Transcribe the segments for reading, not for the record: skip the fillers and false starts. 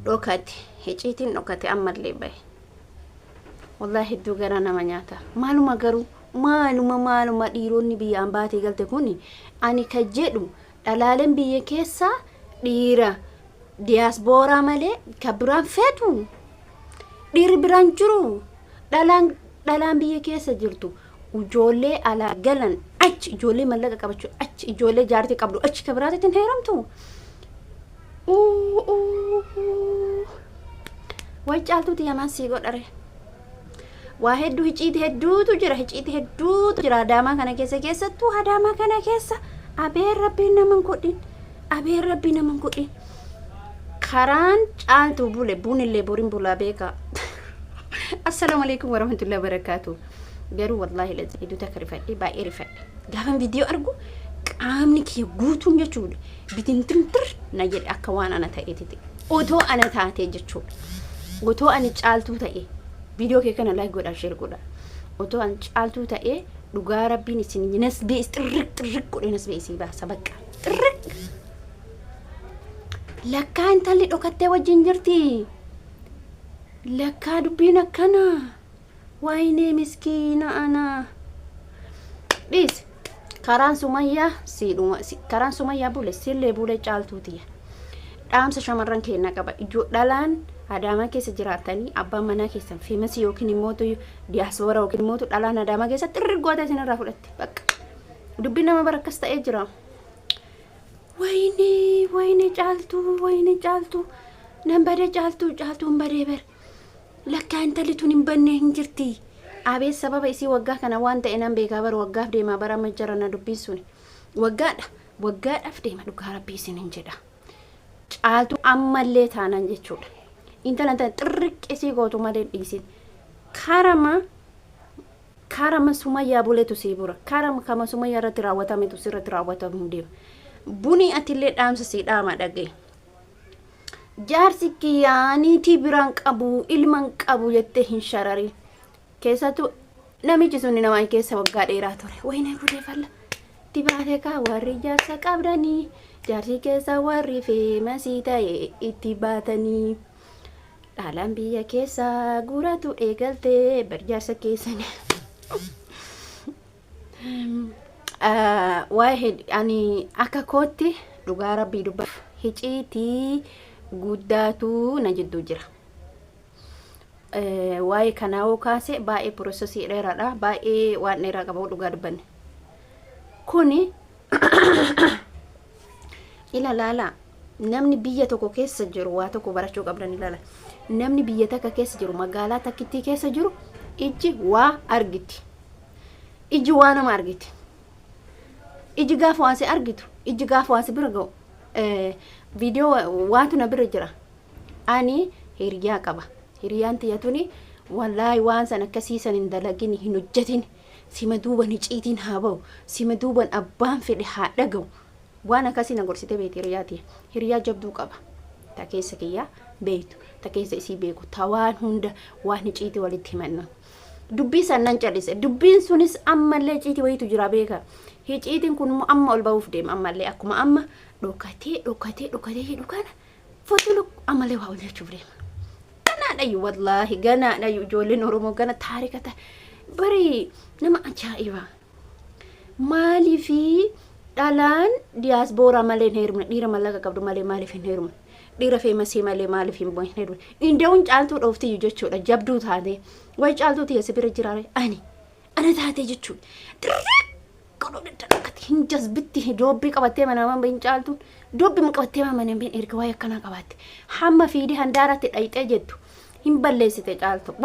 dhokate hiciitiin dhokate ammallee bahe wallahi hedduu gara nama nyaata maaluma garuu maaluma dhiironni biyyaan baatee galte kuni ani ka jedhu dhalaaleen biyya keessa dhiira diyaasbooraa malee ka biraan feetu dhiirri biraan jiru dhalaan biyya keessa jirtu ijoollee alaa galan achi ijoollee mallaqa qabachuu achi ijoollee jaartii qabdu achi ka biraatiin heeramtu way caaltuuti yamaan sii godhare waa hedduu hiciiti hedduutu jira adaamaa kana keessattuu adaamaa kana keessa abeen rabbiin naman godhin karaan caaltuu bule bunillee boriin bulaa beeka assalamu alaikum warahmatullahi wabarakatuh garuu wallahi lazii idu takka rifadhe baay'ee rifadhe gaafan viidiyoo argu qaamni kiyya guutuun jechuudha bitintimtir na jedhe akka waan ana ta'eetiti otoo ana taatee jechuudha otoo ani caaltuu ta'e viidiyoo kee kana like godhaa share godhaa otoo ani caaltuu ta'e dhugaa rabbiin isin nasbee xirriq godhee nasbee isii baasa bakka xirriq lakkaa intalli dhokattee wajjin jirti lakkaa dubbiin akkana wayne miskiina ana bis karaan sumayyaa bule sillee bule caaltuutiya dhaamsa shamarran keenya qaba ijoo dhalaan adaamaa keessa jiraatanii abbaan manaa keessan feemasi yookiin immoo diyaaspoora yookiin immoo dhalaan adaamaa keessatti irgoota isin irraa fudhatte bakka dubbiin nama barakkas ta'ee jira wayne caaltuu nan bade caaltuun badee bar lakkaa intalli tun hin banne hin jirti abee sababa isii waggaa kana waan ta'e nan beekaa bar waggaaf deemaa bara majjarana dubbiin sun waggaadhaaf deema dhugaa rabbii isin hin jedha caaltuu ammallee taanan jechuudha intala xirriqqisii gootu malee dhiisin karama sumayyaa buleetu sii bura kama sumayyaa irratti raawwatametu sirratti raawwatamu deema buni atillee dhaamsa sii dhaama dhagaye jaarsi kiyyaaniitii biraan qabu ilman qabu jettee hin shararin keessattuu namichi sun nama keessa waggaa dheeraa ture wayne gudeeffalla dibaatee kaa warri jaarsa qabdanii jaarsi keessa warri feemasii ta'e itti baatanii dhalaan biyya keessa guratu eegaltee barjaarsa keessanii waa'ee ani akka kootti dhugaa rabbii dubbatu hiciitii guddaatu na jidduu jira waa'ee kanaa kaase baay'ee processii dheeraadha baay'ee waan dheeraa qabu dhugaa dubbanne kuni ilaala namni biyya tokko keessa jiru waa tokko barachuu qabdan ilaala namni biyya takka keessa jiru magaalaa takkitti keessa jiru iji waa argiti iji waa nama argiti iji gaafa waan si argitu iji gaafa waan si bira ga'u viidiyoo waatu na bira jira ani hiriyaa qaba hiriyaan tiyatuni wallahi waan san akkasiisan hin dalagin hin hojjetin sima duuban hiciitiin haa ba'u sima duuban abbaan fedhe haa dhaga'u waan akkasii na gorsite beeti hiriyaa jabduu qaba ta keessa kiyyaa beektu ta keessa isii beeku ta waan hunda waan hiciitii walitti himanna dubbii sannan callise dubbiin sunis ammallee hiciitii wayitu jira beeka hiciitiin kun amma ol ba'uuf deema ammallee akkuma amma dhokatee dhukana fotulu ammallee waa ol jechuuf deema ganaadhayu wallaahi ganaadhayu ijoolleen oromoo gana taarikata bari nama ajaa'iba maaliifi dhalaan diyaasbooraa malee hin heerumne dhiira mallaqa qabdu malee maaliif hin heerumne dhiira feemasii malee maaliif hin heerumne indeewun caaltuu dhooftiyyuu jechuudha jabduu taate way caaltuu tiyya bira jiraare ana taate jechuudha qodoo daddaraqati hin jazbitti doobbii qabattee manaman bahin caaltuun doobbii ma qabattee manaman bahin erga waa'ee akkanaa qabaatte hamma fiidii handaaratti dhayxee jettu hin balleessite caaltu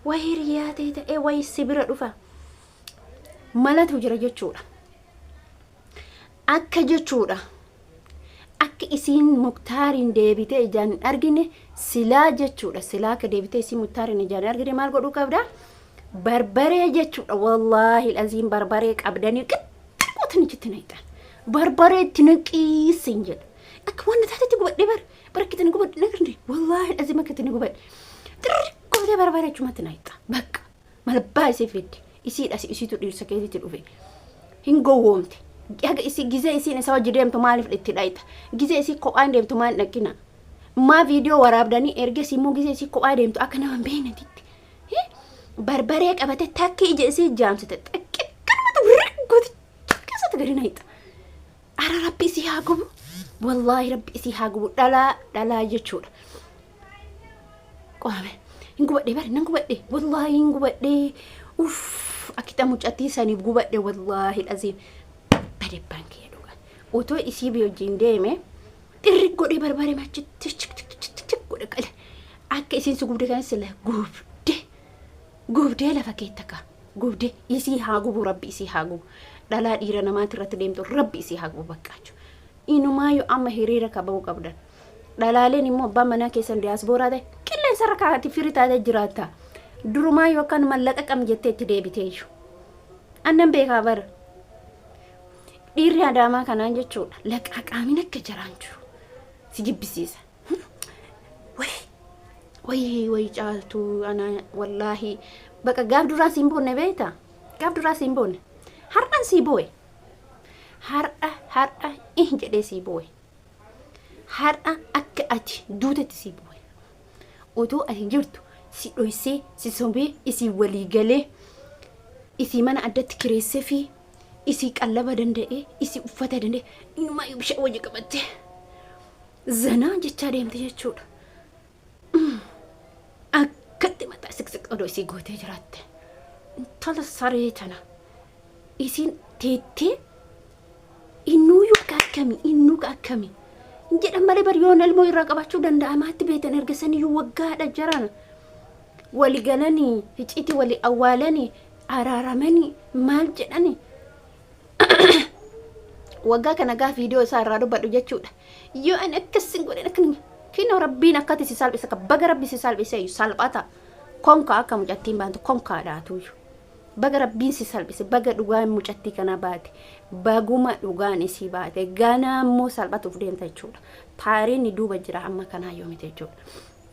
way hiriyaa ta'e way sibira dhufa malatu jira jechuudha akka isiin muktaariin deebitee ijaan hin argine silaa jechuudha silaa akka deebitee isiin muktaariin ijaan hin argine maal godhuu qabda barbaree jechuudha wallahi aziin barbaree qabdanii qixxootan itti naqxan barbaree itti naqiisin jedha akka waan taatatti gubadhe barakkitan gubadhe nagarne wallahi aziin akka itti gubadhe tirqootee barbaree chumatti naqxa bakka malbaa isii fidde isiidha isiitu dhiirsa keetitti dhufe hin gowwoomte yaga isi gizee isiin isa wajji deemtu maaliif itti dhayta gizee isii kophaan deemtu maal dhaqina ما فيديو ورابدني ارجع سيمو جزء سي قوادم تو أكنا من بينه تيت بربريك أبتة تاكي جسي جامس تتأكد كان ما تبرق كذا تقولين هيدا أنا ربي سي هاجو والله ربي سي هاجو لا يجتشور قامه إنكو بدي بار إنكو بدي والله إنكو بدي أوف أكيد أموجاتي ساني بقو بدي والله العظيم بدي بانكي يا دوغا وتو إسي بيوجين ديمه ترقو دي بربري ما تشك كله أكيد إسين سقوب دي كان سلا قوب دي لفكيتك قوب دي إسي هاجو ربي إسي هاجو لا ديرنا ما ترى تديمتو ربي إسي هاجو بكاجو إنو ما يو أما هريرك أبو قبضان dalaaleen immoo abbaan manaa keessan diyaasbooraa ta'e qilleensa rakkaatti firitaa jiraata durumaa yookaan mallaqa qam jettee itti deebiteeyyu annan beekaa bara dhiirri adaamaa kanaan jechuudha laqaa qaamin akka jiraan jiru si jibbisiisa way caaltu ana wallaahi baqa gaaf duraa siin boonne beektaa gaaf duraa siin boonne har'an sii booye har'a jedhee sii booye har'a akka ati duutatti si booye otoo ati jirtu si dhoysee si sobee isii walii galee isii mana addatti kireessee fi isii qallaba danda'ee isii uffata danda'ee inumaa bishaan wajji qabattee zanaa jechaa deemte jechuudha akkatti mataa siqsiq odoo isii gootee jiraatte intala saree tana isiin teettee innuu akkami jedhan malee bariyoon ilmoo irraa qabaachuu danda'amaatti beetan ergasanii waggaadha jarana wali galanii hiciti wali awwaalanii araaramanii maal jedhani waggaa kana gaa viidiyoo isaa irraa dubbadhu jechuudha yoo ani akkasin godhan akkan kino rabbiin akkati si salphisa baga rabbi si salphise salphata konka akka mucattiin baantu konkaadhaatu baga rabbiin si salphise baga dhugaan mucattii kana baate baguma dhugaan isii baate ganaa immoo salphatuuf deemta jechuudha taariin duuba jira amma kanaa yoomite jechuudha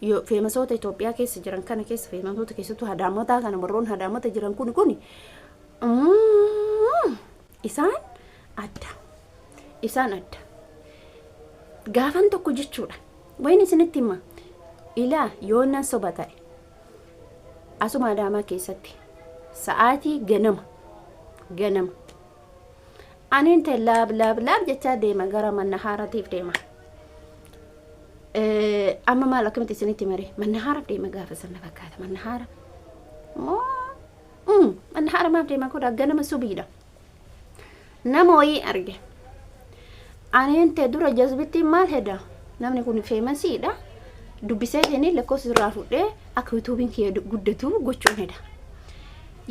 yoo feemasoota Itoophiyaa keessa jiran kana keessa feemasoota keessattuu hadaamota kana warroon hadaamota jiran kuni isaan adda gaafan tokko jechuudha wayin isinitti hima ilaa yoo nan soba ta'e asuma adaamaa keessatti sa'aatii ganama anin te laab jechaa deema gara manna haaratiif deema amma maal akkamitti isinitti mare manna haaraaf deema gaafa sanna fakkaata manna haara maaf deema kudha ganama subiidha nama wayii arge anin te dura jazbitti maal heda namni kun feemasiidha dubbisee jennee lakkoofsa irraa fudhee akka yuutuubiin kee guddatu gochuun heda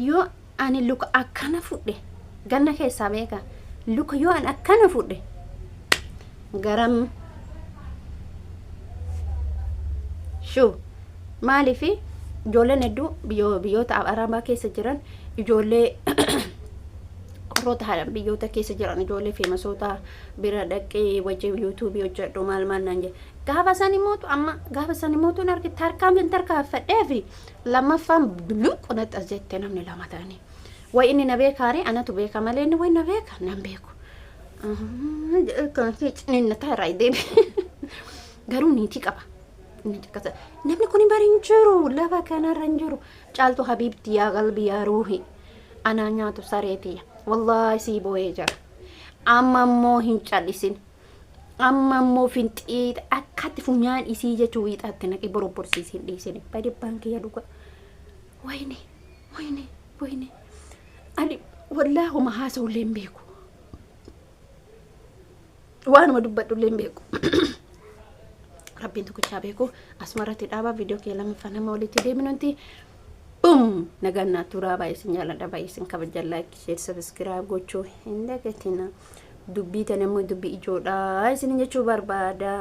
yoo ani luka akkana fudhe ganna keessaa beeka luka yoo ani akkana fudhe garam shuu maaliif ijoolleen hedduu biyyoota arabaa keessa jiran ijoollee qorroota haadha biyyoota keessa jiran ijoollee feemasoota bira dhaqee wajjin yuutuubii hojjedhu maal naan jedhe gaafa sani mootuun argite tarkaanfadhee fi lammaffaan luqunatti as jette namni lama ta'anii way inni na beekaare anatu beeka malee inni way na beeka nan beeku kan cinna taara deebi garuu niitii qaba namni kun bariin jiru lafa kanarra hin jiru caaltu habiibti yaa qalbii yaa ruuhi anaa nyaatu sareetiya wallahi sii boo'ee jira amma immoo hin callisin amma immoo finxiidha akkatti funyaan isii jechuu wiixaatti naqee borobborsiisiin dhiisine badi baankii yaduga wayne ani wallahi homa haasa'ullee hin beeku waanuma dubbadhullee hin beeku rabbiin tokkichaa beeku asmarratti dhaabaa viidiyoo kee lammaffaa nama walitti deeminunti naganna turaa baay'isin jaalladha baay'isin kabajan like share subscribe gochuu hin dagatina dubbii tanammoo dubbii ijoodha isin jechuu barbaada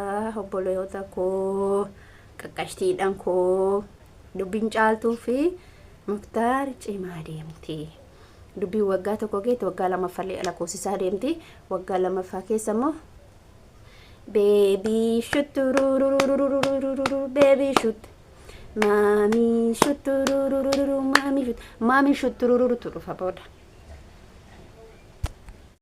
obboloota koo qaqqashtiidhaan koo dubbiin caaltuu fi muktaar cimaa deemti dubbii waggaa tokko geetti waggaa lamaffallee lakkoofsisaa deemti waggaa lamaffaa keessa immoo baby shoot baby shoot mami shoot mami shoot dhufa booda